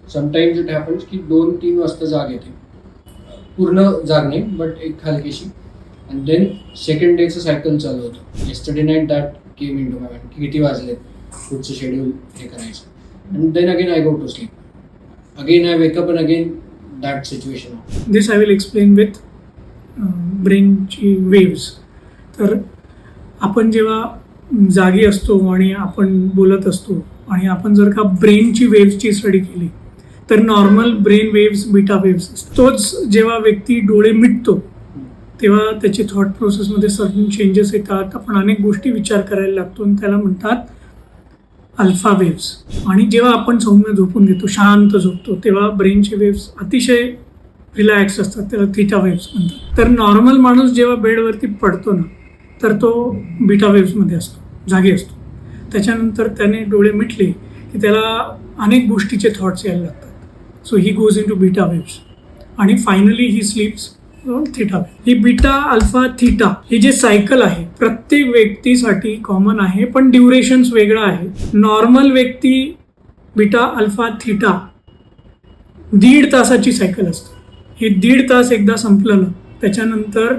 Sometimes it happens की 2-3 वाजता जाग येते, पूर्ण जाग नाही बट एक हलकीशी, अँड देन सेकंड डेचं सायकल चालू होतं. Yesterday night that came in to my mind की किती वाजले, पुढचं शेड्यूल हे करायचं, and then again I go to sleep, again I wake up and again that situation. This I will explain with ब्रेनची वेव्स. तर आपण जेव्हा जागी असतो आणि आपण बोलत असतो आणि आपण जर का ब्रेनची वेव्सची स्टडी केली तर normal brain waves beta waves असतात. तोच जेव्हा व्यक्ती डोळे मिटतो तेव्हा त्याची थॉट प्रोसेसमध्ये सर्टन चेंजेस येतात, आपण अनेक गोष्टी विचार करायला लागतो आणि त्याला म्हणतात अल्फा वेव्स. आणि जेव्हा आपण सौम्य झोपून घेतो, शांत झोपतो, तेव्हा ब्रेनचे वेव्स अतिशय रिलॅक्स असतात, त्याला थीटा वेव्स म्हणतात. तर नॉर्मल माणूस जेव्हा बेडवरती पडतो ना तर तो बीटा वेव्समध्ये असतो, जागी असतो. त्याच्यानंतर त्याने डोळे मिटले की त्याला अनेक गोष्टीचे थॉट्स यायला लागतात. So he goes into beta waves आणि finally he sleeps theta wave. ही बीटा अल्फा थीटा हे जे सायकल आहे प्रत्येक व्यक्तीसाठी कॉमन आहे, पण ड्युरेशन्स वेगळं आहे. नॉर्मल व्यक्ती बीटा अल्फा थीटा 1.5 तासाची सायकल असते. हे 1.5 तास एकदा संपलं ना त्याच्यानंतर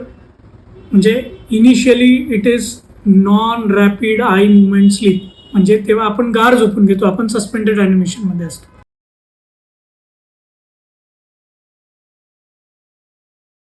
म्हणजे initially it is non rapid I movement sleep, म्हणजे तेव्हा आपण गाढ झोपून घेतो, आपण सस्पेंडेड ॲनिमेशनमध्ये असतो.